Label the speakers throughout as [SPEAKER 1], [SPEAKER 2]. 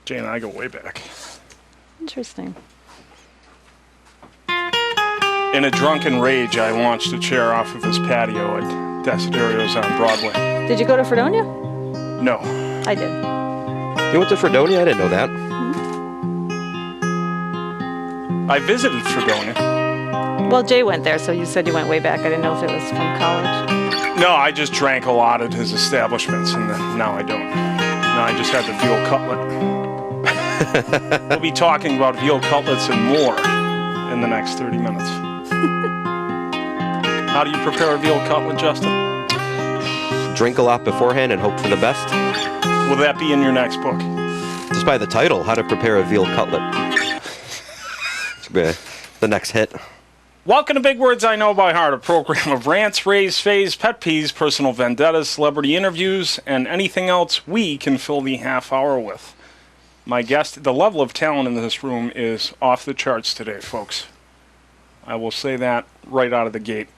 [SPEAKER 1] Jay and I go way back.
[SPEAKER 2] Interesting.
[SPEAKER 1] In a drunken rage, I launched a chair off of his patio at Desiderios on Broadway.
[SPEAKER 2] Did you go to Fredonia?
[SPEAKER 1] No.
[SPEAKER 2] I did.
[SPEAKER 3] You went to Fredonia? I didn't know that.
[SPEAKER 1] I visited Fredonia.
[SPEAKER 2] Well, Jay went there, so you said you went way back. I didn't know if it was from college.
[SPEAKER 1] No, I just drank a lot at his establishments, and now I don't. Now I just had the veal cutlet. We'll be talking about veal cutlets and more in the next 30 minutes. How do you prepare a veal cutlet, Justin?
[SPEAKER 3] Drink a lot beforehand and hope for the best.
[SPEAKER 1] Will that be in your next book?
[SPEAKER 3] Just by the title, How to Prepare a Veal Cutlet. The next hit.
[SPEAKER 1] Welcome to Big Words I Know by Heart, a program of rants, raves, faves, pet peeves, personal vendettas, celebrity interviews, and anything else we can fill the half hour with. My guest, the level of talent in this room is off the charts today, folks. I will say that right out of the gate.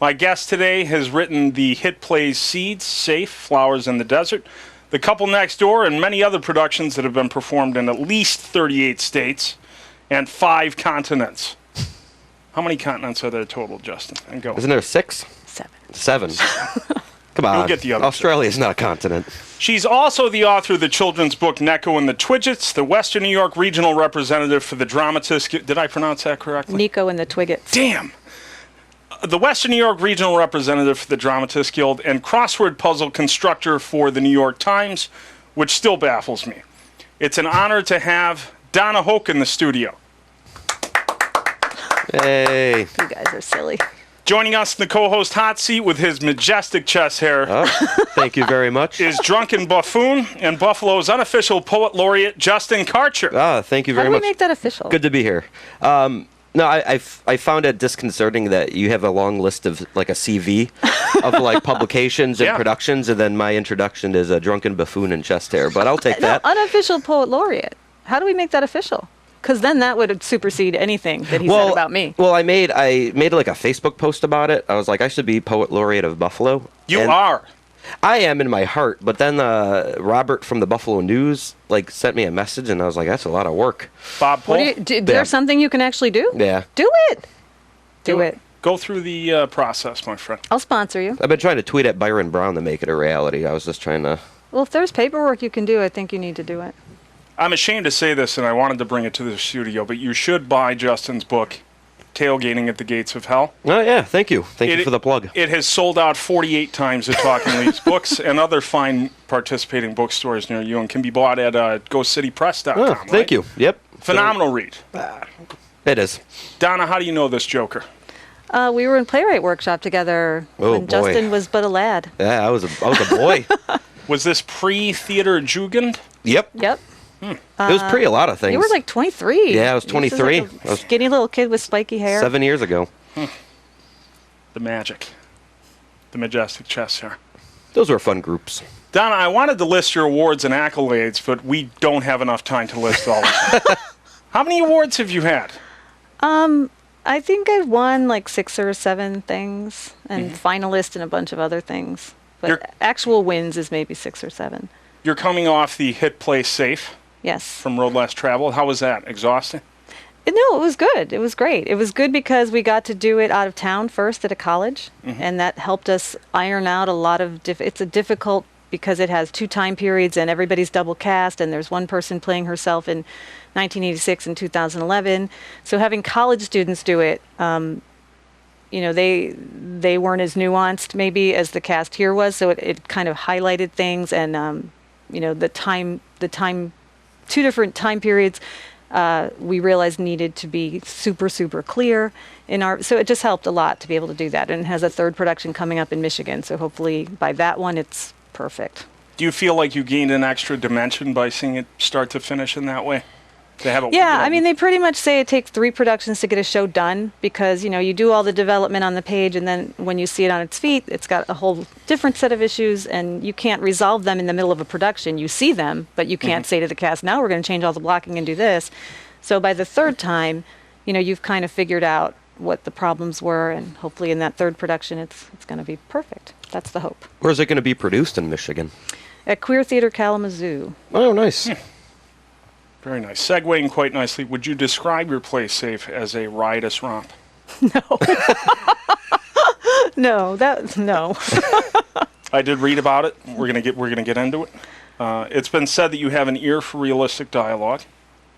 [SPEAKER 1] My guest today has written the hit plays Seeds, Safe, Flowers in the Desert, The Couple Next Door, and many other productions that have been performed in at least 38 states and 5 continents. How many continents are there total, Justin? And go.
[SPEAKER 3] Isn't there 6? 7. Come on.
[SPEAKER 1] You'll get the other
[SPEAKER 3] Australia's not a continent.
[SPEAKER 1] She's also the author of the children's book Neko and the Twidgets, the Western New York regional representative for the Dramatist. Did I pronounce that correctly?
[SPEAKER 2] Nico and the Twiggets.
[SPEAKER 1] Damn. The Western New York regional representative for the Dramatist Guild and crossword puzzle constructor for the New York Times, which still baffles me. It's an honor to have Donna Hoke in the studio.
[SPEAKER 3] Hey.
[SPEAKER 2] You guys are silly.
[SPEAKER 1] Joining us in the co-host hot seat with his majestic chest hair
[SPEAKER 3] Thank you very much.
[SPEAKER 1] is drunken buffoon and Buffalo's unofficial Poet Laureate Justin Karcher.
[SPEAKER 3] Thank you very
[SPEAKER 2] How do
[SPEAKER 3] much.
[SPEAKER 2] we make that official?
[SPEAKER 3] Good to be here. No, I found it disconcerting that you have a long list of like a CV of like publications and
[SPEAKER 1] Yeah.
[SPEAKER 3] productions, and then my introduction is a drunken buffoon and chest hair. But I'll take that.
[SPEAKER 2] No, unofficial Poet Laureate. How do we make that official? Because then that would supersede anything that he said about me.
[SPEAKER 3] Well, I made like a Facebook post about it. I was like, I should be Poet Laureate of Buffalo.
[SPEAKER 1] You
[SPEAKER 3] And
[SPEAKER 1] are.
[SPEAKER 3] I am in my heart, but then Robert from the Buffalo News like sent me a message, and I was like, that's a lot of work.
[SPEAKER 1] Bob Pohl.
[SPEAKER 2] Is there something you can actually do?
[SPEAKER 3] Yeah.
[SPEAKER 2] Do it. Do it.
[SPEAKER 1] Go through the process, my friend.
[SPEAKER 2] I'll sponsor you.
[SPEAKER 3] I've been trying to tweet at Byron Brown to make it a reality. I was just trying to...
[SPEAKER 2] Well, if there's paperwork you can do, I think you need to do it.
[SPEAKER 1] I'm ashamed to say this, and I wanted to bring it to the studio, but you should buy Justin's book, Tailgating at the Gates of Hell.
[SPEAKER 3] Oh, yeah. Thank you. Thank you for the plug.
[SPEAKER 1] It has sold out 48 times at Talking Leaves Books and other fine participating bookstores near you, and can be bought at GoCityPress.com.
[SPEAKER 3] Oh, thank you. Yep.
[SPEAKER 1] Phenomenal read.
[SPEAKER 3] It is.
[SPEAKER 1] Donna, how do you know this joker?
[SPEAKER 2] We were in playwright workshop together when
[SPEAKER 3] boy.
[SPEAKER 2] Justin was but a lad.
[SPEAKER 3] Yeah, I was a boy.
[SPEAKER 1] Was this pre-theater Jugend?
[SPEAKER 3] Yep.
[SPEAKER 2] Yep.
[SPEAKER 3] It was pre a lot of things.
[SPEAKER 2] You were like 23.
[SPEAKER 3] Yeah, I was 23.
[SPEAKER 2] Like a skinny little kid with spiky hair.
[SPEAKER 3] 7 years ago.
[SPEAKER 1] The magic. The majestic chest hair.
[SPEAKER 3] Those were fun groups.
[SPEAKER 1] Donna, I wanted to list your awards and accolades, but we don't have enough time to list all of them. How many awards have you had?
[SPEAKER 2] I think I've won like 6 or 7 things and finalist and a bunch of other things. But actual wins is maybe 6 or 7.
[SPEAKER 1] You're coming off the hit play Safe
[SPEAKER 2] Yes.
[SPEAKER 1] from Road Less Traveled. How was that? Exhausting?
[SPEAKER 2] No, it was good. It was great. It was good because we got to do it out of town first at a college, and that helped us iron out a lot of it's a difficult because it has 2 time periods and everybody's double cast, and there's one person playing herself in 1986 and 2011. So having college students do it, you know, they weren't as nuanced maybe as the cast here was, so it kind of highlighted things, and you know, the 2 different time periods we realized needed to be super clear in our, so it just helped a lot to be able to do that. And it has a 3rd production coming up in Michigan, so hopefully by that one it's perfect.
[SPEAKER 1] Do you feel like you gained an extra dimension by seeing it start to finish in that way? To have it,
[SPEAKER 2] Yeah, I mean, they pretty much say it takes 3 productions to get a show done because, you know, you do all the development on the page, and then when you see it on its feet, it's got a whole different set of issues, and you can't resolve them in the middle of a production. You see them, but you can't say to the cast, now we're going to change all the blocking and do this. So by the 3rd time, you know, you've kind of figured out what the problems were, and hopefully in that 3rd production, it's going to be perfect. That's the hope.
[SPEAKER 3] Where is it going to be produced in Michigan?
[SPEAKER 2] At Queer Theater Kalamazoo.
[SPEAKER 3] Oh, nice.
[SPEAKER 1] Very nice. Segueing quite nicely, would you describe your play, Safe, as a riotous romp?
[SPEAKER 2] No, no.
[SPEAKER 1] I did read about it. We're gonna get into it. It's been said that you have an ear for realistic dialogue.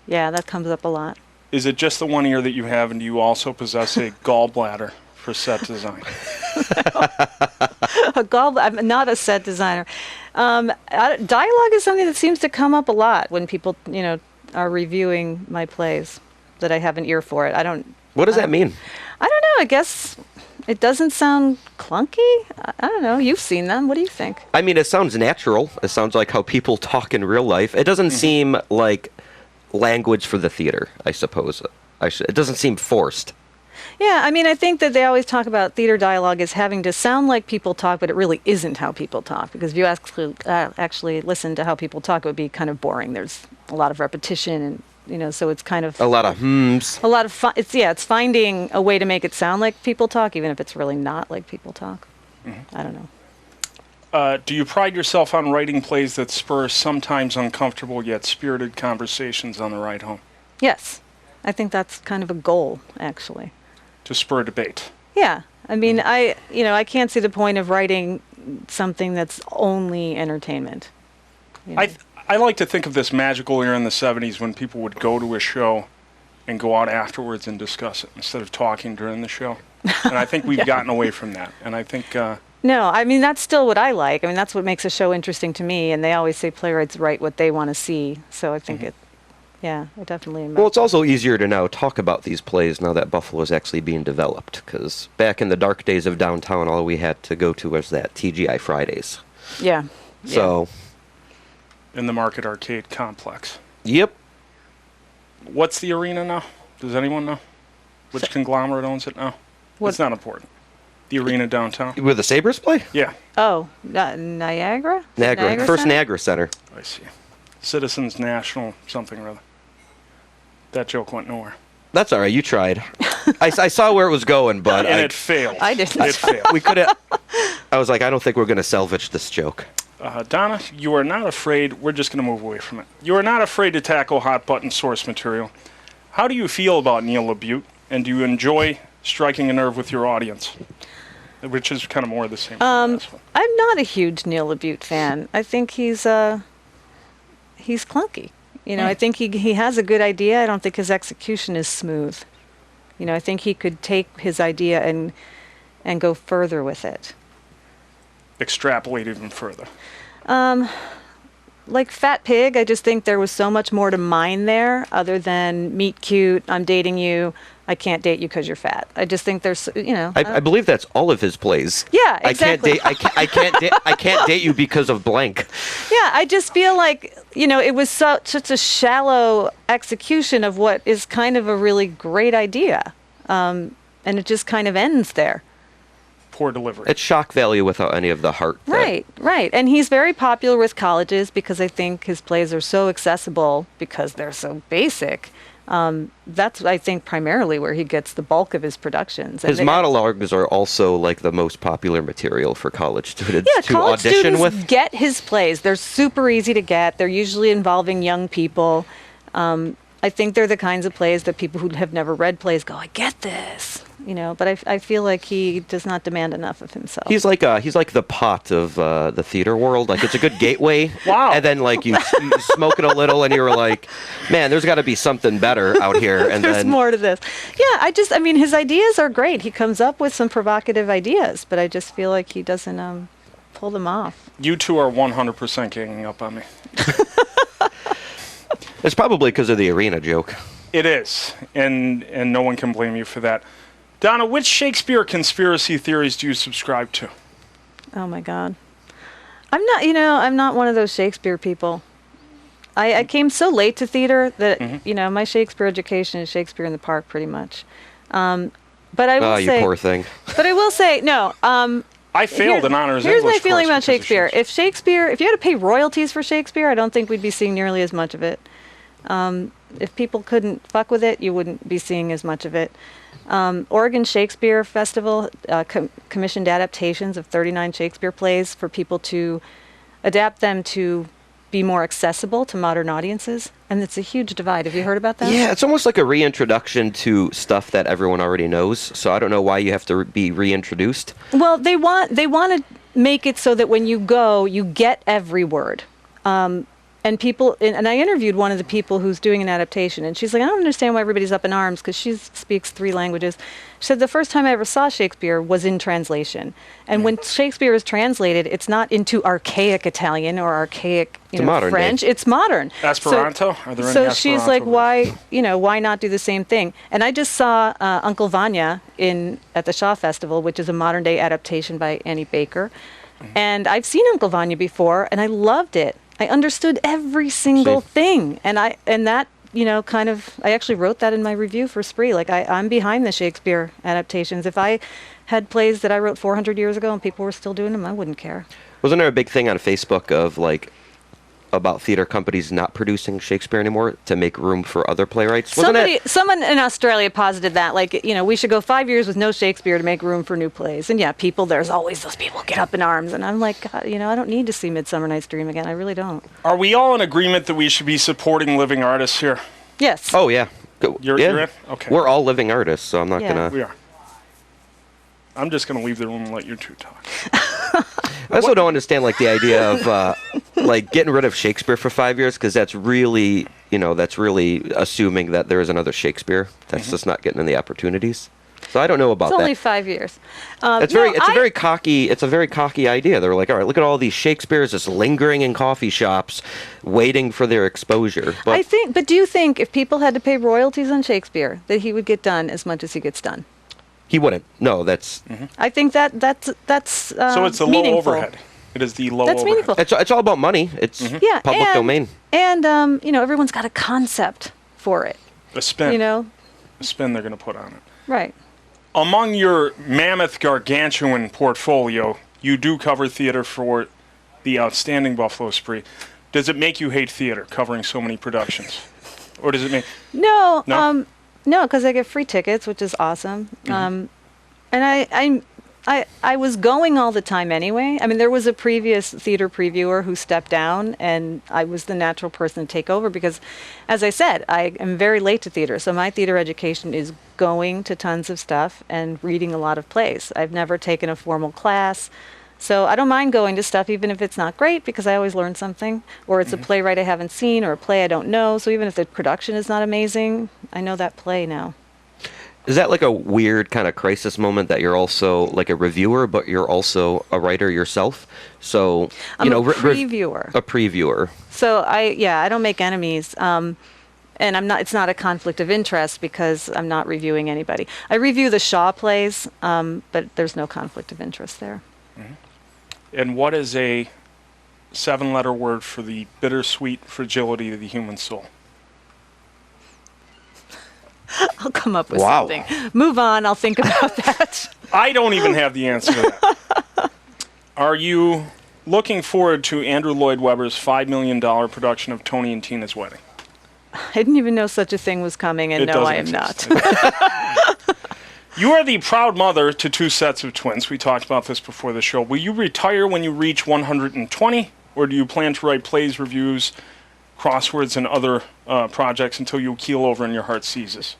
[SPEAKER 2] Yeah, that comes up a lot.
[SPEAKER 1] Is it just the one ear that you have, and do you also possess a gallbladder for set design?
[SPEAKER 2] I'm not a set designer. Dialogue is something that seems to come up a lot when people, are reviewing my plays. That I have an ear for it.
[SPEAKER 3] What does that mean?
[SPEAKER 2] I don't know. I guess it doesn't sound clunky. I don't know. You've seen them. What do you think?
[SPEAKER 3] I mean, it sounds natural. It sounds like how people talk in real life. It doesn't seem like language for the theater, I suppose. It doesn't seem forced.
[SPEAKER 2] Yeah, I mean, I think that they always talk about theater dialogue as having to sound like people talk, but it really isn't how people talk. Because if you actually listen to how people talk, it would be kind of boring. There's a lot of repetition, and so it's kind of
[SPEAKER 3] a lot of hmms.
[SPEAKER 2] A lot of fun. It's finding a way to make it sound like people talk, even if it's really not like people talk. I don't know.
[SPEAKER 1] Do you pride yourself on writing plays that spur sometimes uncomfortable yet spirited conversations on the ride home?
[SPEAKER 2] Yes, I think that's kind of a goal, actually.
[SPEAKER 1] To spur debate.
[SPEAKER 2] Yeah, I mean, I can't see the point of writing something that's only entertainment.
[SPEAKER 1] I like to think of this magical era in the 70s when people would go to a show and go out afterwards and discuss it instead of talking during the show. And I think we've gotten away from that. And I think...
[SPEAKER 2] No, I mean, that's still what I like. I mean, that's what makes a show interesting to me. And they always say playwrights write what they want to see. So I think I definitely am.
[SPEAKER 3] Well, it's also easier to now talk about these plays now that Buffalo is actually being developed. Because back in the dark days of downtown, all we had to go to was that TGI Fridays.
[SPEAKER 2] Yeah.
[SPEAKER 3] So...
[SPEAKER 1] in the Market Arcade complex.
[SPEAKER 3] Yep.
[SPEAKER 1] What's the arena now? Does anyone know? Which conglomerate owns it now?
[SPEAKER 2] What?
[SPEAKER 1] It's not important. The arena downtown?
[SPEAKER 3] Where the Sabres play?
[SPEAKER 1] Yeah.
[SPEAKER 2] Oh, Niagara?
[SPEAKER 3] Niagara. First
[SPEAKER 2] Center?
[SPEAKER 3] Niagara Center.
[SPEAKER 1] I see. Citizens National something or other. That joke went nowhere.
[SPEAKER 3] That's all right. You tried. I saw where it was going, but...
[SPEAKER 1] and it failed.
[SPEAKER 2] I didn't.
[SPEAKER 1] It failed.
[SPEAKER 3] We could have... I was like, I don't think we're going to salvage this joke.
[SPEAKER 1] Donna, you are not afraid... We're just going to move away from it. You are not afraid to tackle hot-button source material. How do you feel about Neil LaBute, and do you enjoy striking a nerve with your audience? Which is kind of more the same.
[SPEAKER 2] I'm not a huge Neil LaBute fan. I think he's clunky. I think he has a good idea. I don't think his execution is smooth. I think he could take his idea and go further with it.
[SPEAKER 1] Extrapolate even further.
[SPEAKER 2] Like Fat Pig, I just think there was so much more to mine there other than meet cute, I'm dating you, I can't date you because you're fat. I just think there's,
[SPEAKER 3] I believe that's all of his plays.
[SPEAKER 2] Yeah, exactly.
[SPEAKER 3] I can't date you because of blank.
[SPEAKER 2] Yeah, I just feel like, it was such a shallow execution of what is kind of a really great idea. And it just kind of ends there.
[SPEAKER 1] Poor delivery.
[SPEAKER 3] It's shock value without any of the heart.
[SPEAKER 2] Right. And he's very popular with colleges because I think his plays are so accessible because they're so basic. That's, I think, primarily where he gets the bulk of his productions.
[SPEAKER 3] His monologues are also like the most popular material for college students to
[SPEAKER 2] college
[SPEAKER 3] audition
[SPEAKER 2] students
[SPEAKER 3] with.
[SPEAKER 2] Get his plays. They're super easy to get. They're usually involving young people. I think they're the kinds of plays that people who have never read plays go, I get this. But I feel like he does not demand enough of himself.
[SPEAKER 3] He's like the pot of the theater world. Like, it's a good gateway.
[SPEAKER 1] Wow.
[SPEAKER 3] And then you smoke it a little, and you're like, man, there's got to be something better out here. And
[SPEAKER 2] There's more to this. Yeah, his ideas are great. He comes up with some provocative ideas, but I just feel like he doesn't pull them off.
[SPEAKER 1] You two are 100% ganging up on me.
[SPEAKER 3] It's probably because of the arena joke.
[SPEAKER 1] It is, and no one can blame you for that. Donna, which Shakespeare conspiracy theories do you subscribe to?
[SPEAKER 2] Oh my God. I'm not one of those Shakespeare people. I came so late to theater that, my Shakespeare education is Shakespeare in the Park pretty much. But I will say...
[SPEAKER 3] you poor thing.
[SPEAKER 2] But I will say, no.
[SPEAKER 1] I failed an honors
[SPEAKER 2] Here's
[SPEAKER 1] English
[SPEAKER 2] my feeling
[SPEAKER 1] course
[SPEAKER 2] about Shakespeare. If you had to pay royalties for Shakespeare, I don't think we'd be seeing nearly as much of it. If people couldn't fuck with it, you wouldn't be seeing as much of it. Oregon Shakespeare Festival commissioned adaptations of 39 Shakespeare plays for people to adapt them to be more accessible to modern audiences, and it's a huge divide. Have you heard about that?
[SPEAKER 3] Yeah, it's almost like a reintroduction to stuff that everyone already knows. So I don't know why you have to be reintroduced.
[SPEAKER 2] Well, they want to make it so that when you go, you get every word. And people, and I interviewed one of the people who's doing an adaptation, and she's like, I don't understand why everybody's up in arms, because she speaks 3 languages. She said, the first time I ever saw Shakespeare was in translation. And when Shakespeare is translated, it's not into archaic Italian or archaic French. It's modern.
[SPEAKER 1] Esperanto? Are there any
[SPEAKER 2] so
[SPEAKER 1] Esperanto
[SPEAKER 2] she's like, why not do the same thing? And I just saw Uncle Vanya at the Shaw Festival, which is a modern day adaptation by Annie Baker. And I've seen Uncle Vanya before, and I loved it. I understood every single thing, and I actually wrote that in my review for Spree. Like I'm behind the Shakespeare adaptations. If I had plays that I wrote 400 years ago and people were still doing them, I wouldn't care.
[SPEAKER 3] Wasn't there a big thing on Facebook of about theater companies not producing Shakespeare anymore to make room for other playwrights?
[SPEAKER 2] Someone in Australia posited that, we should go 5 years with no Shakespeare to make room for new plays. And yeah, there's always those people get up in arms. And I'm like, God, I don't need to see Midsummer Night's Dream again. I really don't.
[SPEAKER 1] Are we all in agreement that we should be supporting living artists here?
[SPEAKER 2] Yes.
[SPEAKER 3] Oh, yeah.
[SPEAKER 1] You're in? Okay.
[SPEAKER 3] We're all living artists, so I'm not going to...
[SPEAKER 1] We are. I'm just going to leave the room and let you two talk.
[SPEAKER 3] I also don't understand the idea of getting rid of Shakespeare for 5 years, because that's really assuming that there is another Shakespeare. That's just not getting in the opportunities. So I don't know about that.
[SPEAKER 2] It's only 5 years.
[SPEAKER 3] It's a very cocky idea. They're like, all right, look at all these Shakespeares just lingering in coffee shops, waiting for their exposure. But
[SPEAKER 2] do you think if people had to pay royalties on Shakespeare, that he would get done as much as he gets done?
[SPEAKER 3] He wouldn't. No, that's...
[SPEAKER 2] I think that's
[SPEAKER 1] so it's the
[SPEAKER 2] meaningful.
[SPEAKER 1] low overhead. It is the low
[SPEAKER 2] That's
[SPEAKER 1] overhead.
[SPEAKER 2] meaningful.
[SPEAKER 3] It's all about money. It's public domain.
[SPEAKER 2] And, everyone's got a concept for it.
[SPEAKER 1] A spin.
[SPEAKER 2] A
[SPEAKER 1] spin they're going to put on it.
[SPEAKER 2] Right.
[SPEAKER 1] Among your mammoth gargantuan portfolio, you do cover theater for the outstanding Buffalo Spree. Does it make you hate theater, covering so many productions? Or does it make...
[SPEAKER 2] No? No, because I get free tickets, which is awesome. And I was going all the time anyway. I mean, there was a previous theater previewer who stepped down, and I was the natural person to take over because, as I said, I am very late to theater. So my theater education is going to tons of stuff and reading a lot of plays. I've never taken a formal class. So I don't mind going to stuff even if it's not great, because I always learn something, or it's a playwright I haven't seen or a play I don't know. So even if the production is not amazing, I know that play now.
[SPEAKER 3] Is that like a weird kind of crisis moment that you're also like a reviewer, but you're also a writer yourself? So
[SPEAKER 2] I'm a previewer.
[SPEAKER 3] A previewer.
[SPEAKER 2] So I don't make enemies. And it's not a conflict of interest because I'm not reviewing anybody. I review the Shaw plays, but there's no conflict of interest there.
[SPEAKER 1] And what is a 7-letter word for the bittersweet fragility of the human soul?
[SPEAKER 2] I'll come up with something. Move on. I'll think about that.
[SPEAKER 1] I don't even have the answer to that. Are you looking forward to Andrew Lloyd Webber's $5 million production of Tony and Tina's Wedding?
[SPEAKER 2] I didn't even know such a thing was coming, and no, I am not.
[SPEAKER 1] You are the proud mother to 2 sets of twins. We talked about this before the show. Will you retire when you reach 120, or do you plan to write plays, reviews, crosswords, and other projects until you keel over and your heart seizes?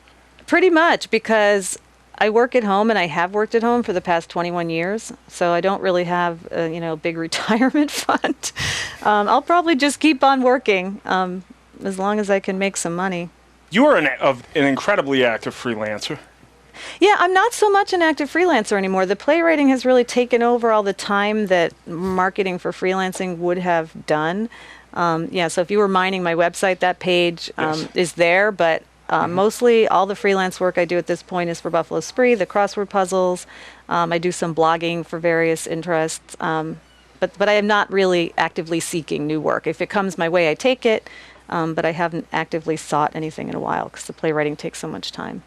[SPEAKER 2] Pretty much, because I work at home, and I have worked at home for the past 21 years, so I don't really have a big retirement fund. I'll probably just keep on working as long as I can make some money.
[SPEAKER 1] You are an incredibly active freelancer.
[SPEAKER 2] Yeah, I'm not so much an active freelancer anymore. The playwriting has really taken over all the time that marketing for freelancing would have done. So if you were mining my website, that page is there, but mostly all the freelance work I do at this point is for Buffalo Spree, the crossword puzzles. I do some blogging for various interests, but I am not really actively seeking new work. If it comes my way, I take it, but I haven't actively sought anything in a while because the playwriting takes so much time.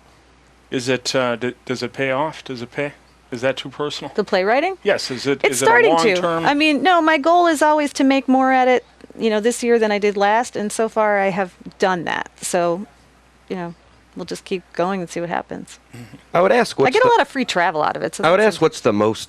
[SPEAKER 1] Is it? Does it pay off? Does it pay? Is that too personal?
[SPEAKER 2] The playwriting?
[SPEAKER 1] Yes. Is it?
[SPEAKER 2] It's
[SPEAKER 1] is it
[SPEAKER 2] starting
[SPEAKER 1] a long
[SPEAKER 2] to.
[SPEAKER 1] Term?
[SPEAKER 2] I mean, no. My goal is always to make more at it, this year than I did last, and so far I have done that. So, we'll just keep going and see what happens.
[SPEAKER 3] I would ask.
[SPEAKER 2] I get a lot of free travel out of it. So
[SPEAKER 3] I would ask, what's the most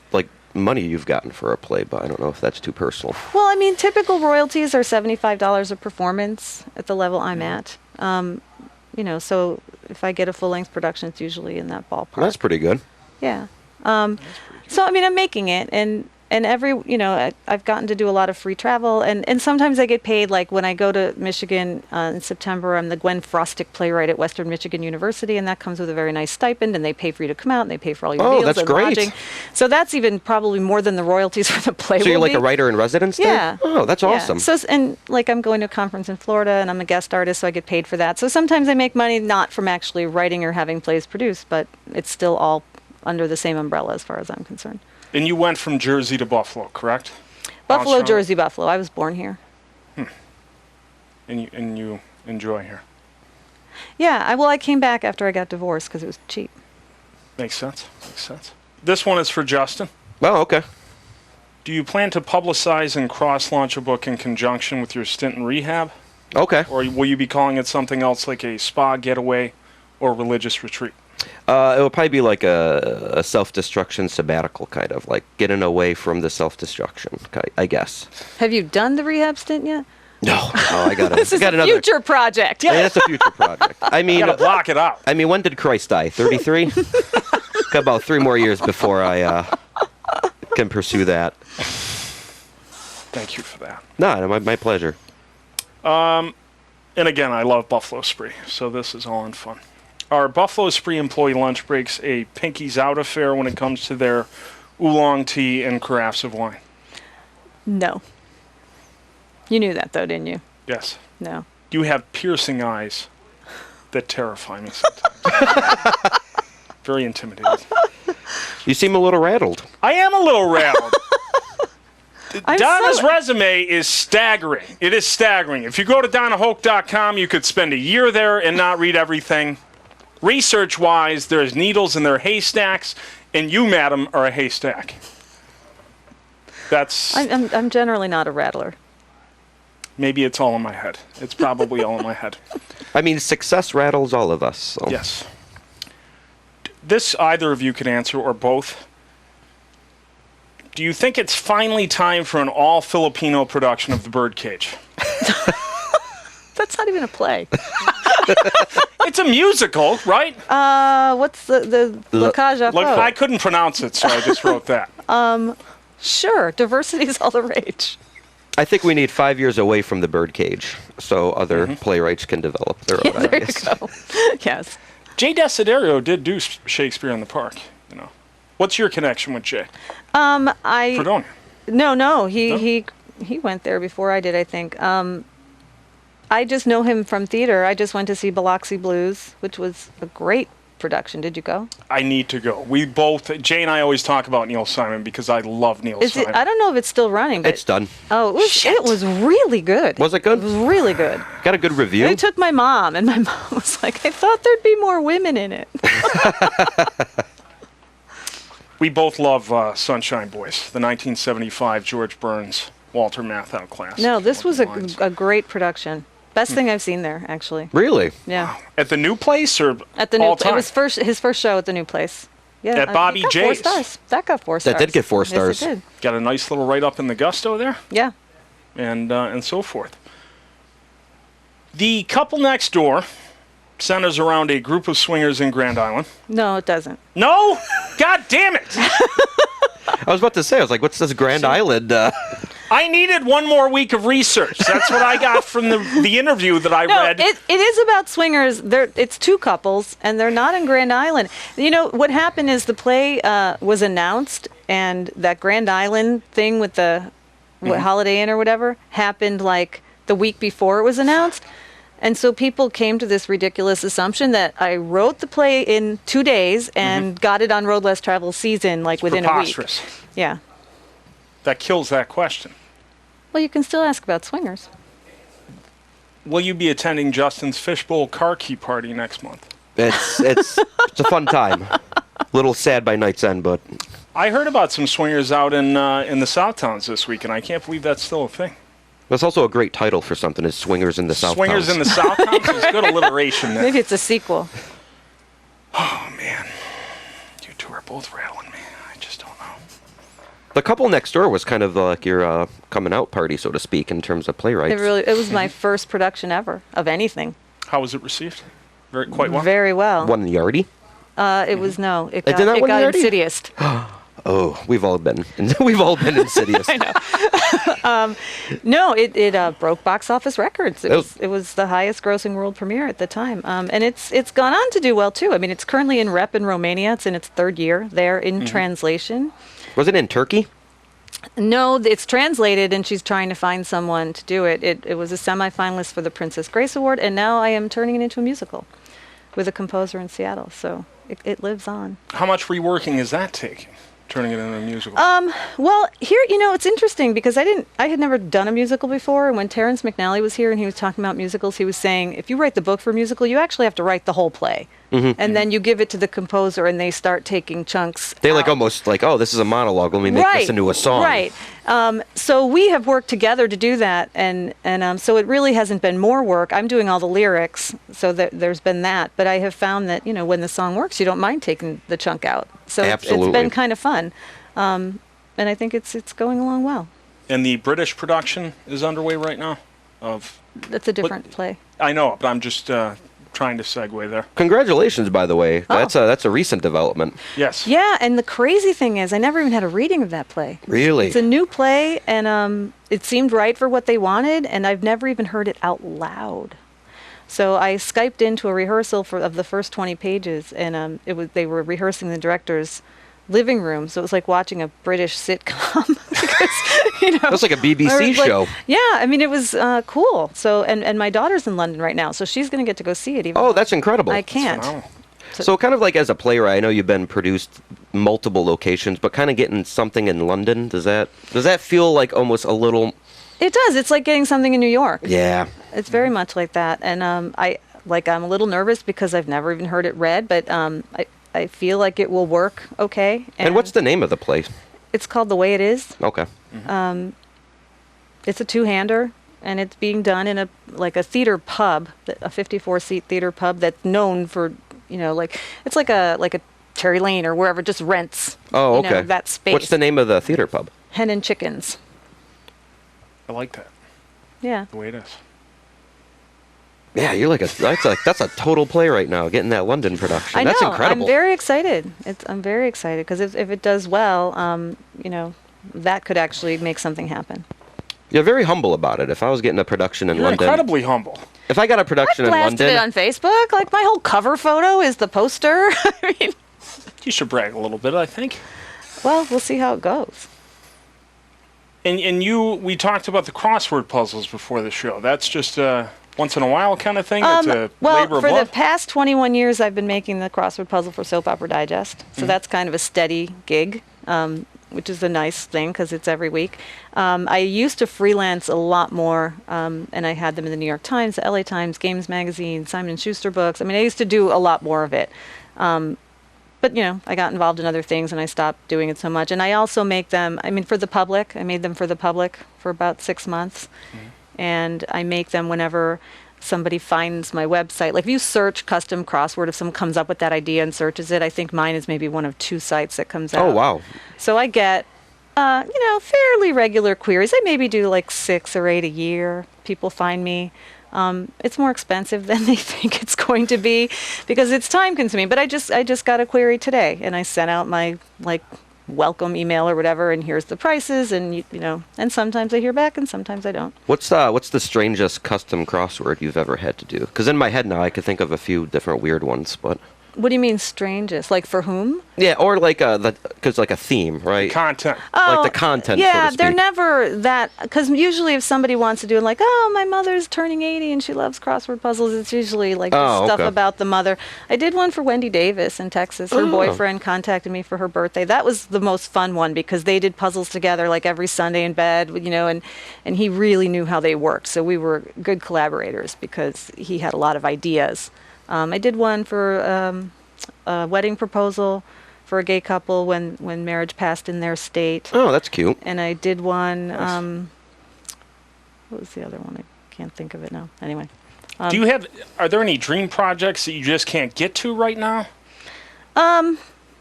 [SPEAKER 3] money you've gotten for a play, but I don't know if that's too personal.
[SPEAKER 2] Well, I mean, typical royalties are $75 a performance at the level I'm at. So if I get a full-length production, it's usually in that ballpark.
[SPEAKER 3] That's pretty good.
[SPEAKER 2] Yeah. So, I mean, I'm making it, and I've gotten to do a lot of free travel, and sometimes I get paid, like when I go to Michigan in September, I'm the Gwen Frostick playwright at Western Michigan University, and that comes with a very nice stipend, and they pay for you to come out, and they pay for all your meals
[SPEAKER 3] that's
[SPEAKER 2] and
[SPEAKER 3] great.
[SPEAKER 2] lodging. So that's even probably more than the royalties for the play
[SPEAKER 3] So you're like a writer in residence there?
[SPEAKER 2] Yeah.
[SPEAKER 3] Oh, that's awesome.
[SPEAKER 2] So, and like I'm going to a conference in Florida, and I'm a guest artist, so I get paid for that. So sometimes I make money not from actually writing or having plays produced, but it's still all under the same umbrella as far as I'm concerned.
[SPEAKER 1] And you went from Jersey to Buffalo, correct?
[SPEAKER 2] Buffalo,
[SPEAKER 1] Awesome.
[SPEAKER 2] Jersey, Buffalo. I was born here.
[SPEAKER 1] And you enjoy here.
[SPEAKER 2] Yeah, I came back after I got divorced because it was cheap.
[SPEAKER 1] Makes sense. This one is for Justin.
[SPEAKER 3] Oh, okay.
[SPEAKER 1] Do you plan to publicize and cross-launch a book in conjunction with your stint in rehab?
[SPEAKER 3] Okay.
[SPEAKER 1] Or will you be calling it something else like a spa getaway or religious retreat?
[SPEAKER 3] It will probably be like a self-destruction sabbatical, kind of like getting away from the self-destruction, I guess.
[SPEAKER 2] Have you done the rehab stint yet?
[SPEAKER 3] No, I got
[SPEAKER 2] This is a
[SPEAKER 3] another
[SPEAKER 2] future project.
[SPEAKER 3] Yeah, that's a future project. I
[SPEAKER 1] You
[SPEAKER 3] mean,
[SPEAKER 1] gotta block it out.
[SPEAKER 3] when did Christ die? 33. Got about 3 more years before I can pursue that.
[SPEAKER 1] Thank you for that.
[SPEAKER 3] No, my pleasure.
[SPEAKER 1] And again, I love Buffalo Spree, so this is all in fun. Are Buffalo Spree employee lunch breaks a pinkies out affair when it comes to their oolong tea and carafes of wine?
[SPEAKER 2] No. You knew that, though, didn't you?
[SPEAKER 1] Yes.
[SPEAKER 2] No.
[SPEAKER 1] You have piercing eyes that terrify me sometimes. Very intimidating.
[SPEAKER 3] You seem a little rattled.
[SPEAKER 1] I am a little rattled.
[SPEAKER 2] I'm
[SPEAKER 1] Donna's
[SPEAKER 2] so-
[SPEAKER 1] resume is staggering. It is staggering. If you go to DonnaHoke.com, you could spend a year there and not read everything. Research-wise, there's needles in their haystacks, and you, madam, are a haystack. That's...
[SPEAKER 2] I'm generally not a rattler.
[SPEAKER 1] Maybe it's all in my head. It's probably all in my head.
[SPEAKER 3] I mean, success rattles all of us. So.
[SPEAKER 1] Yes. This either of you could answer, or both. Do you think it's finally time for an all-Filipino production of The Birdcage?
[SPEAKER 2] That's not even a play.
[SPEAKER 1] It's a musical, right?
[SPEAKER 2] What's the La Cage aux
[SPEAKER 1] Look,
[SPEAKER 2] Folles?
[SPEAKER 1] I couldn't pronounce it, so I just wrote that.
[SPEAKER 2] Sure, diversity is all the rage.
[SPEAKER 3] I think we need 5 years away from the birdcage so other playwrights can develop their own
[SPEAKER 2] There you
[SPEAKER 3] ideas.
[SPEAKER 2] go. Yes.
[SPEAKER 1] Jay Desiderio did do Shakespeare in the Park. You know, what's your connection with Jay? Fredonia.
[SPEAKER 2] No. He went there before I did, I think. I just know him from theater. I just went to see Biloxi Blues, which was a great production. Did you go?
[SPEAKER 1] I need to go. We both, Jay and I always talk about Neil Simon because I love Neil
[SPEAKER 2] Is it?
[SPEAKER 1] Simon.
[SPEAKER 2] I don't know if it's still running. But
[SPEAKER 3] It's done.
[SPEAKER 2] Oh, it was really good.
[SPEAKER 3] Was it good?
[SPEAKER 2] It was really good.
[SPEAKER 3] Got a good review?
[SPEAKER 2] I took my mom, and my mom was like, I thought there'd be more women in it.
[SPEAKER 1] We both love Sunshine Boys, the 1975 George Burns, Walter Matthau class.
[SPEAKER 2] No, this was
[SPEAKER 1] Lines.
[SPEAKER 2] a great production. Best thing I've seen there, actually.
[SPEAKER 3] Really?
[SPEAKER 2] Yeah.
[SPEAKER 1] At the new place or
[SPEAKER 2] At the new
[SPEAKER 1] all
[SPEAKER 2] place. It
[SPEAKER 1] time?
[SPEAKER 2] was his first show at the new place. Yeah.
[SPEAKER 1] At Bobby
[SPEAKER 2] it got 4
[SPEAKER 1] J's.
[SPEAKER 2] stars. That got 4 stars.
[SPEAKER 3] That did get 4 stars.
[SPEAKER 2] Yes, it did.
[SPEAKER 1] Got a nice little write-up in the Gusto there,
[SPEAKER 2] Yeah.
[SPEAKER 1] and so forth. The couple next door centers around a group of swingers in Grand Island.
[SPEAKER 2] No, it doesn't.
[SPEAKER 1] No? God damn it!
[SPEAKER 3] I was about to say, I was like, what's this Grand Island?
[SPEAKER 1] I needed one more week of research. That's what I got from the interview that I
[SPEAKER 2] No,
[SPEAKER 1] read.
[SPEAKER 2] it is about swingers. It's 2 couples, and they're not in Grand Island. You know, what happened is the play was announced, and that Grand Island thing with the Holiday Inn or whatever happened like the week before it was announced. And so people came to this ridiculous assumption that I wrote the play in 2 days and got it on Road Less Travel season like within a week.
[SPEAKER 1] Preposterous.
[SPEAKER 2] Yeah.
[SPEAKER 1] That kills that question.
[SPEAKER 2] Well, you can still ask about swingers.
[SPEAKER 1] Will you be attending Justin's Fishbowl car key party next month?
[SPEAKER 3] It's a fun time. Little sad by night's end, but
[SPEAKER 1] I heard about some swingers out in the South Towns this week, and I can't believe that's still a thing.
[SPEAKER 3] that's also a great title for something, is Swingers in the South
[SPEAKER 1] Swingers
[SPEAKER 3] Towns.
[SPEAKER 1] in the South Towns is good alliteration there.
[SPEAKER 2] Maybe it's a sequel.
[SPEAKER 1] Oh, man. You two are both rattling me. I just don't know.
[SPEAKER 3] The couple next door was kind of like your coming out party, so to speak, in terms of playwrights.
[SPEAKER 2] It was my first production ever of anything.
[SPEAKER 1] How was it received? Quite well?
[SPEAKER 2] Very well.
[SPEAKER 3] Won the Yardie?
[SPEAKER 2] It was, no. It
[SPEAKER 3] did not win the Yardie?
[SPEAKER 2] Insidious.
[SPEAKER 3] Oh, we've all been insidious.
[SPEAKER 2] I know. No, it broke box office records. It was the highest grossing world premiere at the time. And it's gone on to do well too. I mean, it's currently in rep in Romania. It's in its third year there in translation.
[SPEAKER 3] Was it in Turkey?
[SPEAKER 2] No, it's translated, and she's trying to find someone to do it. It was a semifinalist for the Princess Grace Award, and now I am turning it into a musical with a composer in Seattle. So it lives on.
[SPEAKER 1] How much reworking is that taking? Turning it into a musical?
[SPEAKER 2] Well, here, it's interesting because I had never done a musical before. And when Terrence McNally was here and he was talking about musicals, he was saying, if you write the book for a musical, you actually have to write the whole play. And then you give it to the composer and they start taking chunks.
[SPEAKER 3] They
[SPEAKER 2] out.
[SPEAKER 3] almost oh, this is a monologue. Let me make this into a song.
[SPEAKER 2] Right. So we have worked together to do that. And so it really hasn't been more work. I'm doing all the lyrics. So there's been that. But I have found that, when the song works, you don't mind taking the chunk out. So it's been kind of fun. And I think it's going along well.
[SPEAKER 1] And the British production is underway right now?
[SPEAKER 2] That's a different play.
[SPEAKER 1] I know, but I'm just trying to segue there.
[SPEAKER 3] Congratulations, by the way.
[SPEAKER 2] Oh.
[SPEAKER 3] That's a recent development.
[SPEAKER 1] Yes.
[SPEAKER 2] Yeah, and the crazy thing is I never even had a reading of that play.
[SPEAKER 3] Really?
[SPEAKER 2] It's a new play, and it seemed right for what they wanted, and I've never even heard it out loud. So I Skyped into a rehearsal of the first 20 pages, and they were rehearsing the director's living room, so it was like watching a British sitcom. Because,
[SPEAKER 3] That's like a BBC show.
[SPEAKER 2] Yeah, I mean, it was cool. So, and my daughter's in London right now, so she's going to get to go see it. Even
[SPEAKER 3] Oh, that's incredible.
[SPEAKER 2] I can't.
[SPEAKER 3] So kind of like as a playwright, I know you've been produced multiple locations, but kind of getting something in London, does that feel like almost a little...
[SPEAKER 2] It does. It's like getting something in New York.
[SPEAKER 3] Yeah.
[SPEAKER 2] It's very much like that. And I'm a little nervous because I've never even heard it read, but I feel like it will work okay.
[SPEAKER 3] And what's the name of the play?
[SPEAKER 2] It's called The Way It Is.
[SPEAKER 3] Okay.
[SPEAKER 2] It's a two-hander, and it's being done in a theater pub, a 54-seat theater pub that's known for, it's like a Cherry Lane or wherever, just rents.
[SPEAKER 3] Oh, okay.
[SPEAKER 2] That space.
[SPEAKER 3] What's the name of the theater pub?
[SPEAKER 2] Hen and Chickens.
[SPEAKER 1] I like that.
[SPEAKER 2] Yeah.
[SPEAKER 1] The way it is.
[SPEAKER 3] Yeah, you're that's a total play right now, getting that London production.
[SPEAKER 2] I know.
[SPEAKER 3] That's incredible.
[SPEAKER 2] I'm very excited. I'm very excited because if it does well, that could actually make something happen.
[SPEAKER 3] You're very humble about it. If I was getting a production in
[SPEAKER 1] You're
[SPEAKER 3] London...
[SPEAKER 1] incredibly humble.
[SPEAKER 3] If I got a production
[SPEAKER 2] I
[SPEAKER 3] in
[SPEAKER 2] blasted
[SPEAKER 3] London...
[SPEAKER 2] it on Facebook. Like, my whole cover photo is the poster. I mean...
[SPEAKER 1] You should brag a little bit, I think.
[SPEAKER 2] Well, we'll see how it goes.
[SPEAKER 1] And we talked about the crossword puzzles before the show. That's just once in a while kind of thing? It's a labor of
[SPEAKER 2] for
[SPEAKER 1] love?
[SPEAKER 2] the past 21 years, I've been making the crossword puzzle for Soap Opera Digest. So that's kind of a steady gig, which is a nice thing because it's every week. I used to freelance a lot more, and I had them in the New York Times, the LA Times, Games Magazine, Simon & Schuster books. I mean, I used to do a lot more of it. But, I got involved in other things and I stopped doing it so much. And I also make them, for the public. I made them for the public for about 6 months. And I make them whenever somebody finds my website. Like if you search custom crossword, if someone comes up with that idea and searches it, I think mine is maybe one of 2 sites that comes out.
[SPEAKER 3] Oh, wow.
[SPEAKER 2] So I get, fairly regular queries. I maybe do like 6 or 8 a year. People find me. It's more expensive than they think it's going to be because it's time consuming. But I just got a query today and I sent out my welcome email or whatever, and here's the prices, and and sometimes I hear back and sometimes I don't.
[SPEAKER 3] What's the strangest custom crossword you've ever had to do? Because in my head now I could think of a few different weird ones, but...
[SPEAKER 2] What do you mean strangest? Like for whom?
[SPEAKER 3] Yeah, or because like a theme, right?
[SPEAKER 1] Content.
[SPEAKER 2] Oh,
[SPEAKER 3] like the content,
[SPEAKER 2] yeah,
[SPEAKER 3] so to speak.
[SPEAKER 2] they're never that, because usually if somebody wants to do it, like, oh, my mother's turning 80 and she loves crossword puzzles, it's usually like stuff about the mother. I did one for Wendy Davis in Texas. Her boyfriend contacted me for her birthday. That was the most fun one because they did puzzles together like every Sunday in bed, and he really knew how they worked. So we were good collaborators because he had a lot of ideas. I did one for a wedding proposal for a gay couple when marriage passed in their state.
[SPEAKER 3] Oh, that's cute.
[SPEAKER 2] And I did one,
[SPEAKER 1] Nice.
[SPEAKER 2] what was the other one? I can't think of it now. Anyway.
[SPEAKER 1] Are there any dream projects that you just can't get to right now?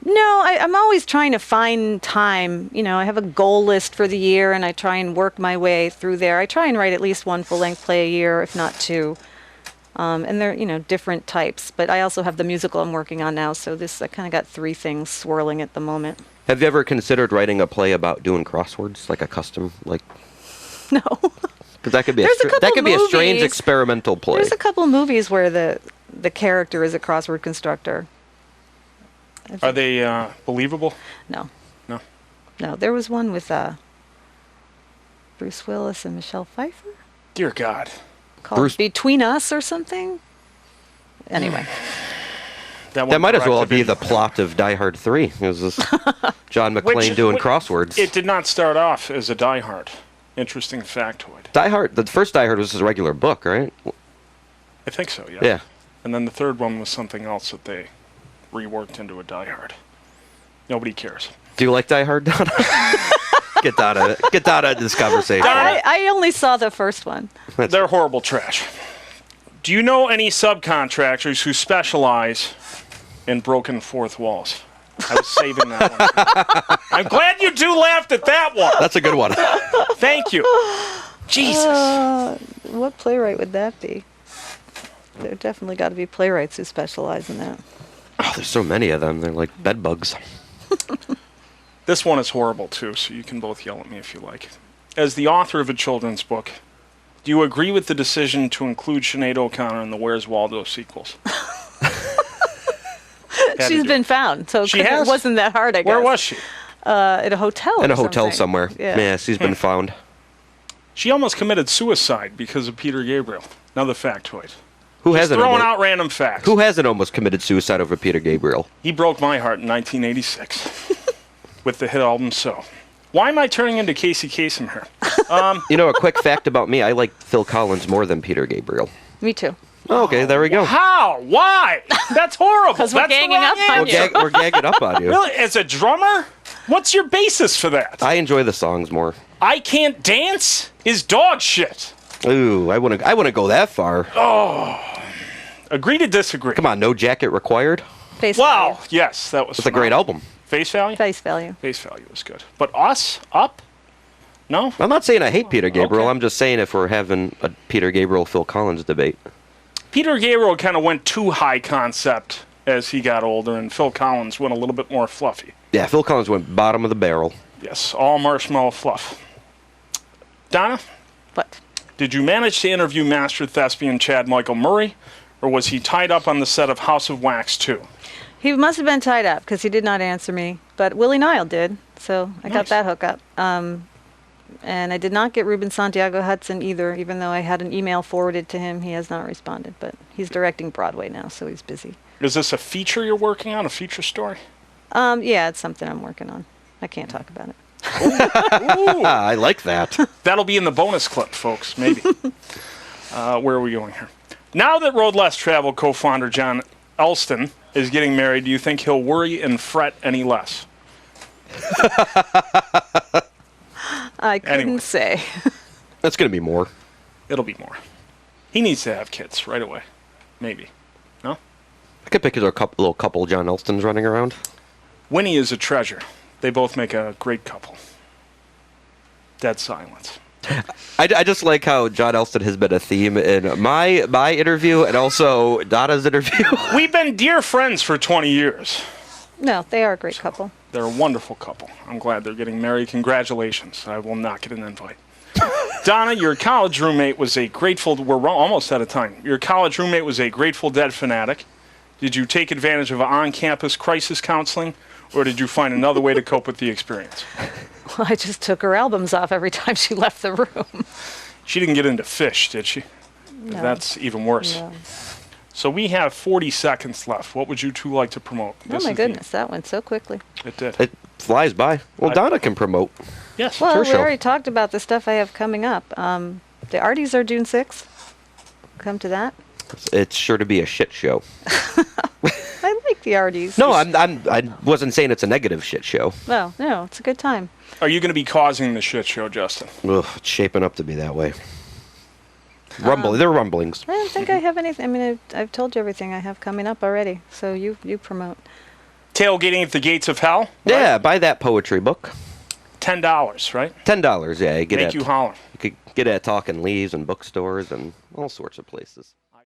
[SPEAKER 2] No, I'm always trying to find time. You know, I have a goal list for the year, and I try and work my way through there. I try and write at least one full-length play a year, if not two. And they're, different types. But I also have the musical I'm working on now, so I kind of got three things swirling at the moment.
[SPEAKER 3] Have you ever considered writing a play about doing crosswords, like a custom, like?
[SPEAKER 2] No.
[SPEAKER 3] Because that could be a strange experimental play.
[SPEAKER 2] There's a couple movies where the character is a crossword constructor.
[SPEAKER 1] Are they believable?
[SPEAKER 2] No.
[SPEAKER 1] No.
[SPEAKER 2] No, there was one with Bruce Willis and Michelle Pfeiffer
[SPEAKER 1] Dear God.
[SPEAKER 2] called Between Us or something. Anyway.
[SPEAKER 1] That
[SPEAKER 3] might as well be
[SPEAKER 1] the
[SPEAKER 3] the plot of Die Hard 3. It was this John McClane doing crosswords.
[SPEAKER 1] It did not start off as a Die Hard. Interesting factoid.
[SPEAKER 3] Die Hard, the first Die Hard was a regular book, right?
[SPEAKER 1] I think so, yeah.
[SPEAKER 3] Yeah.
[SPEAKER 1] And then the third one was something else that they reworked into a Die Hard. Nobody cares.
[SPEAKER 3] Do you like Die Hard, Donna? Get out of this conversation.
[SPEAKER 2] I only saw the first one.
[SPEAKER 1] They're horrible trash. Do you know any subcontractors who specialize in broken fourth walls? I was saving that one. I'm glad you two laughed at that one.
[SPEAKER 3] That's a good one.
[SPEAKER 1] Thank you. Jesus.
[SPEAKER 2] What playwright would that be? There definitely got to be playwrights who specialize in that.
[SPEAKER 3] Oh, there's so many of them. They're like bed bugs.
[SPEAKER 1] This one is horrible, too, so you can both yell at me if you like. As the author of a children's book, do you agree with the decision to include Sinead O'Connor in the Where's Waldo sequels?
[SPEAKER 2] She's been found, so
[SPEAKER 1] She
[SPEAKER 2] it
[SPEAKER 1] has?
[SPEAKER 2] wasn't that hard, I guess.
[SPEAKER 1] Where was she?
[SPEAKER 2] At a hotel.
[SPEAKER 3] In
[SPEAKER 2] or
[SPEAKER 3] a hotel
[SPEAKER 2] something.
[SPEAKER 3] somewhere. Yeah, she's been found.
[SPEAKER 1] She almost committed suicide because of Peter Gabriel. Another factoid.
[SPEAKER 3] Who
[SPEAKER 1] Just
[SPEAKER 3] hasn't
[SPEAKER 1] throwing
[SPEAKER 3] almost,
[SPEAKER 1] out random facts.
[SPEAKER 3] Who hasn't almost committed suicide over Peter Gabriel?
[SPEAKER 1] He broke my heart in 1986 with the hit album So. Why am I turning into Casey Kasem here?
[SPEAKER 3] A quick fact about me, I like Phil Collins more than Peter Gabriel.
[SPEAKER 2] Me too.
[SPEAKER 3] Oh, okay, there we go.
[SPEAKER 1] How? Why? That's horrible.
[SPEAKER 2] Because we're
[SPEAKER 1] That's the
[SPEAKER 2] ganging
[SPEAKER 1] wrong
[SPEAKER 2] up on
[SPEAKER 1] answer.
[SPEAKER 2] you.
[SPEAKER 3] We're gagging up on you.
[SPEAKER 1] Really? As a drummer? What's your basis for that?
[SPEAKER 3] I enjoy the songs more.
[SPEAKER 1] I Can't Dance is dog shit.
[SPEAKER 3] Ooh, I wouldn't go that far.
[SPEAKER 1] Agree to disagree.
[SPEAKER 3] Come on, No Jacket Required.
[SPEAKER 2] Face
[SPEAKER 1] Wow.
[SPEAKER 2] value.
[SPEAKER 1] Yes, that was
[SPEAKER 3] It's a great album.
[SPEAKER 1] Face value?
[SPEAKER 2] Face value.
[SPEAKER 1] Face value was good. But Us? Up? No?
[SPEAKER 3] I'm not saying I hate Peter Gabriel.
[SPEAKER 1] Okay.
[SPEAKER 3] I'm just saying if we're having a Peter Gabriel Phil Collins debate.
[SPEAKER 1] Peter Gabriel kind of went too high concept as he got older, and Phil Collins went a little bit more fluffy.
[SPEAKER 3] Yeah, Phil Collins went bottom of the barrel.
[SPEAKER 1] Yes, all marshmallow fluff. Donna,
[SPEAKER 2] What?
[SPEAKER 1] did you manage to interview master thespian Chad Michael Murray, or was he tied up on the set of House of Wax 2?
[SPEAKER 2] He must have been tied up because he did not answer me. But Willie Nile did, so I got
[SPEAKER 1] Nice.
[SPEAKER 2] that hookup. And I did not get Ruben Santiago Hudson either, even though I had an email forwarded to him. He has not responded, but he's directing Broadway now, so he's busy.
[SPEAKER 1] Is this a feature you're working on, a feature story?
[SPEAKER 2] Yeah, it's something I'm working on. I can't talk about it.
[SPEAKER 1] Ooh,
[SPEAKER 3] I like that.
[SPEAKER 1] that'll be in the bonus clip, folks, maybe. Where are we going here? Now that Road Less Travel co-founder John Elston is getting married, do you think he'll worry and fret any less?
[SPEAKER 2] I couldn't
[SPEAKER 1] Anyway.
[SPEAKER 2] say.
[SPEAKER 3] That's going to be more.
[SPEAKER 1] It'll be more. He needs to have kids right away. Maybe. No?
[SPEAKER 3] I could picture a little couple John Elstons running around.
[SPEAKER 1] Winnie is a treasure. They both make a great couple. Dead silence.
[SPEAKER 3] I just like how John Elston has been a theme in my interview and also Donna's interview.
[SPEAKER 1] We've been dear friends for 20 years.
[SPEAKER 2] No, they are a great couple.
[SPEAKER 1] They're a wonderful couple. I'm glad they're getting married. Congratulations. I will not get an invite. Donna, your college roommate was a Grateful... We're almost out of time. Your college roommate was a Grateful Dead fanatic. Did you take advantage of on-campus crisis counseling, or did you find another way to cope with the experience?
[SPEAKER 2] Well, I just took her albums off every time she left the room.
[SPEAKER 1] She didn't get into Fish, did she?
[SPEAKER 2] No.
[SPEAKER 1] That's even worse.
[SPEAKER 2] No.
[SPEAKER 1] So we have 40 seconds left. What would you two like to promote?
[SPEAKER 2] Oh my goodness, that went so quickly.
[SPEAKER 1] It did.
[SPEAKER 3] It flies by. Well, Donna can promote.
[SPEAKER 1] Yes.
[SPEAKER 2] Well,
[SPEAKER 3] Her
[SPEAKER 2] we
[SPEAKER 3] show.
[SPEAKER 2] already talked about the stuff I have coming up. The Arties are June 6th. Come to that.
[SPEAKER 3] It's sure to be a shit show.
[SPEAKER 2] I like the Arties.
[SPEAKER 3] No, I wasn't saying it's a negative shit show.
[SPEAKER 2] Well, no, it's a good time.
[SPEAKER 1] Are you going to be causing the shit show, Justin?
[SPEAKER 3] Ugh, it's shaping up to be that way. There are rumblings.
[SPEAKER 2] I don't think I have anything. I mean, I've told you everything I have coming up already. So you promote.
[SPEAKER 1] Tailgating at the Gates of Hell. Right?
[SPEAKER 3] Yeah, buy that poetry book.
[SPEAKER 1] $10, right?
[SPEAKER 3] $10, yeah. You get
[SPEAKER 1] Make you holler.
[SPEAKER 3] You could get it at Talking Leaves and bookstores and all sorts of places.